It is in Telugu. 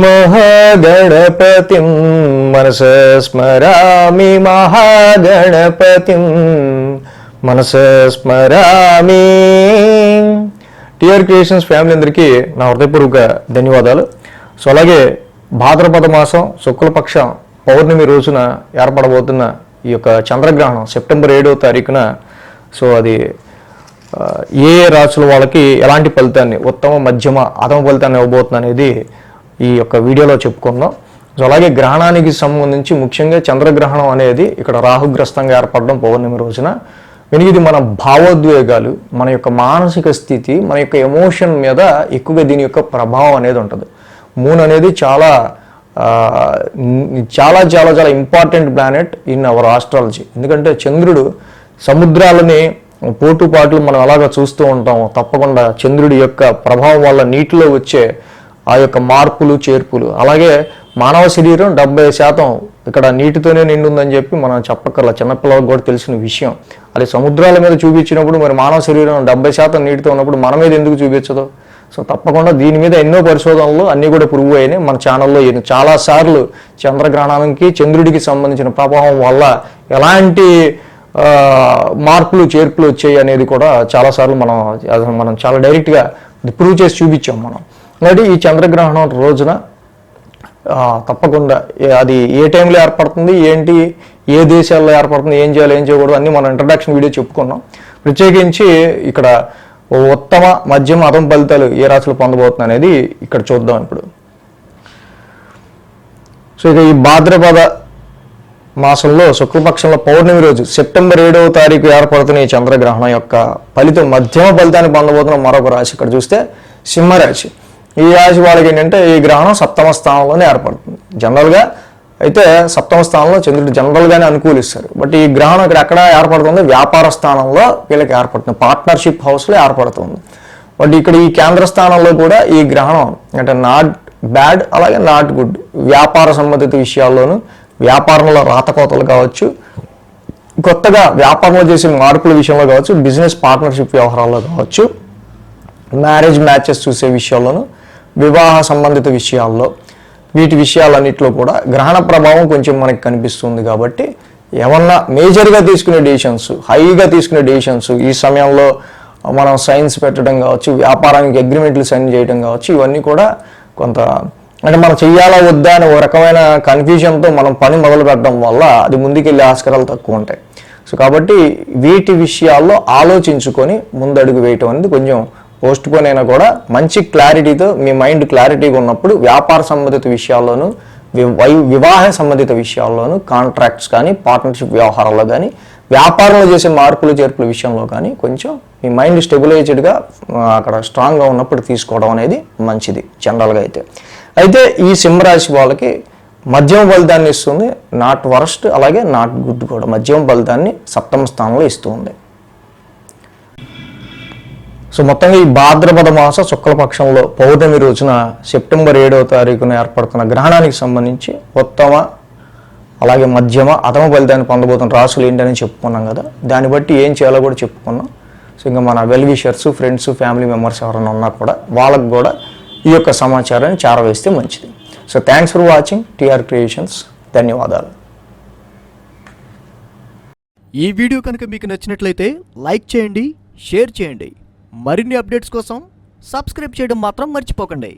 మహాగణపతిం మనసా స్మరామి మహాగణపతిం మనసా స్మరామి. టిఆర్ క్రియేషన్స్ ఫ్యామిలీ అందరికీ నా హృదయపూర్వక ధన్యవాదాలు. సో అలాగే భాద్రపద మాసం శుక్లపక్షం పౌర్ణమి రోజున ఏర్పడబోతున్న ఈ యొక్క చంద్రగ్రహణం సెప్టెంబర్ 7వ తారీఖున సో అది ఏ రాశుల వాళ్ళకి ఎలాంటి ఫలితాన్ని ఉత్తమ మధ్యమ అధమ ఫలితాన్ని ఇవ్వబోతుంది అనేది ఈ యొక్క వీడియోలో చెప్పుకుందాం. సో అలాగే గ్రహణానికి సంబంధించి ముఖ్యంగా చంద్రగ్రహణం అనేది ఇక్కడ రాహుగ్రస్తంగా ఏర్పడడం పౌర్ణమి రోజున ఇది మన భావోద్వేగాలు, మన యొక్క మానసిక స్థితి, మన యొక్క ఎమోషన్ మీద ఎక్కువగా దీని యొక్క ప్రభావం అనేది ఉంటుంది. మూన్ అనేది చాలా చాలా చాలా చాలా important planet in our astrology. ఎందుకంటే చంద్రుడు సముద్రాలని పోటుపాట్లు మనం అలాగా చూస్తూ ఉంటాము. తప్పకుండా చంద్రుడి యొక్క ప్రభావం వల్ల నీటిలో వచ్చే ఆ యొక్క మార్పులు చేర్పులు, అలాగే మానవ శరీరం 70% ఇక్కడ నీటితోనే నిండి ఉందని చెప్పి మనం చెప్పక్కర్లా, చిన్నపిల్లలకు కూడా తెలిసిన విషయం. అది సముద్రాల మీద చూపించినప్పుడు మరి మానవ శరీరం 70% నీటితో ఉన్నప్పుడు మన మీద ఎందుకు చూపించదు? సో తప్పకుండా దీని మీద ఎన్నో పరిశోధనలు అన్నీ కూడా ప్రూవ్ అయినాయి. మన ఛానల్లో చాలాసార్లు చంద్రగ్రహణానికి చంద్రుడికి సంబంధించిన ప్రభావం వల్ల ఎలాంటి మార్పులు చేర్పులు వచ్చాయి అనేది కూడా చాలాసార్లు మనం చాలా డైరెక్ట్గా ప్రూవ్ చేసి చూపించాం మనం. కాబట్టి ఈ చంద్రగ్రహణం రోజున తప్పకుండా అది ఏ టైంలో ఏర్పడుతుంది, ఏంటి, ఏ దేశాల్లో ఏర్పడుతుంది, ఏం చేయాలి, ఏం చేయకూడదు అన్నీ మనం ఇంట్రడక్షన్ వీడియో చెప్పుకున్నాం. ప్రత్యేకించి ఇక్కడ ఉత్తమ మధ్యమ అధమ ఫలితాలు ఏ రాశులు పొందబోతుంది అనేది ఇక్కడ చూద్దాం ఇప్పుడు. సో ఇక ఈ భాద్రపద మాసంలో శుక్లపక్షంలో పౌర్ణమి రోజు సెప్టెంబర్ 7వ తారీఖు ఏర్పడుతున్న ఈ చంద్రగ్రహణం యొక్క ఫలితం మధ్యమ ఫలితాన్ని పొందబోతున్న మరొక రాశి ఇక్కడ చూస్తే సింహరాశి. ఈ రాశి వాళ్ళకి ఏంటంటే ఈ గ్రహణం సప్తమ స్థానంలోనే ఏర్పడుతుంది. జనరల్గా అయితే సప్తమ స్థానంలో చంద్రుడు జనరల్గానే అనుకూలిస్తారు. బట్ ఈ గ్రహణం ఇక్కడ ఎక్కడ ఏర్పడుతుంది? వ్యాపార స్థానంలో వీళ్ళకి ఏర్పడుతుంది, పార్ట్నర్షిప్ హౌస్లో ఏర్పడుతుంది. బట్ ఇక్కడ ఈ కేంద్ర స్థానంలో కూడా ఈ గ్రహణం అంటే నాట్ బ్యాడ్, అలాగే నాట్ గుడ్. వ్యాపార సంబంధిత విషయాల్లోనూ, వ్యాపారంలో రాతకోతలు కావచ్చు, కొత్తగా వ్యాపారంలో చేసే మార్పుల విషయంలో కావచ్చు, బిజినెస్ పార్ట్నర్షిప్ వ్యవహారాల్లో కావచ్చు, మ్యారేజ్ మ్యాచెస్ చూసే విషయాల్లోనూ, వివాహ సంబంధిత విషయాల్లో, వీటి విషయాలన్నింటిలో కూడా గ్రహణ ప్రభావం కొంచెం మనకి కనిపిస్తుంది. కాబట్టి ఏమన్నా మేజర్గా తీసుకునే డెసిషన్స్, హైగా తీసుకునే డెసిషన్స్ ఈ సమయంలో మనం సైన్స్ పెట్టడం కావచ్చు, వ్యాపారానికి అగ్రిమెంట్లు సైన్ చేయడం కావచ్చు, ఇవన్నీ కూడా కొంత అంటే మనం చెయ్యాలా వద్దా అని ఒక రకమైన కన్ఫ్యూజన్తో మనం పని మొదలు పెట్టడం వల్ల అది ముందుకెళ్ళే ఆస్కారాలు తక్కువ ఉంటాయి. సో కాబట్టి వీటి విషయాల్లో ఆలోచించుకొని ముందడుగు వేయటం అనేది కొంచెం పోస్ట్ పోన్ అయినా కూడా మంచి క్లారిటీతో మీ మైండ్ క్లారిటీగా ఉన్నప్పుడు వ్యాపార సంబంధిత విషయాల్లోనూ, వివాహ సంబంధిత విషయాల్లోనూ, కాంట్రాక్ట్స్ కానీ, పార్ట్నర్షిప్ వ్యవహారాల్లో కానీ, వ్యాపారంలో చేసే మార్పులు చేర్పుల విషయంలో కానీ కొంచెం మీ మైండ్ స్టెబిలైజ్డ్గా అక్కడ స్ట్రాంగ్గా ఉన్నప్పుడు తీసుకోవడం అనేది మంచిది జనరల్గా అయితే ఈ సింహరాశి వాళ్ళకి మధ్యమ ఫలితాన్ని ఇస్తుంది. నాట్ వరస్ట్, అలాగే నాట్ గుడ్ కూడా మధ్యమ ఫలితాన్ని సప్తమ స్థానంలో ఇస్తుంది. సో మొత్తంగా ఈ భాద్రపద మాస శుక్లపక్షంలో పౌర్ణమి రోజున సెప్టెంబర్ 7వ తారీఖున ఏర్పడుతున్న గ్రహణానికి సంబంధించి ఉత్తమ అలాగే మధ్యమ అధమ ఫలితాన్ని పొందబోతున్న రాశులు ఏంటని చెప్పుకున్నాం కదా. దాన్ని బట్టి ఏం చేయాలో కూడా చెప్పుకున్నాం. సో ఇంకా మన well wishers, friends, family members ఎవరైనా ఉన్నా కూడా వాళ్ళకు కూడా ఈ యొక్క సమాచారాన్ని చేరవేస్తే మంచిది. So thanks for watching TR Creations. ధన్యవాదాలు. ఈ వీడియో కనుక మీకు నచ్చినట్లయితే లైక్ చేయండి, షేర్ చేయండి. మరిన్ని అప్డేట్స్ కోసం సబ్స్క్రైబ్ చేయడం మాత్రం మర్చిపోకండి.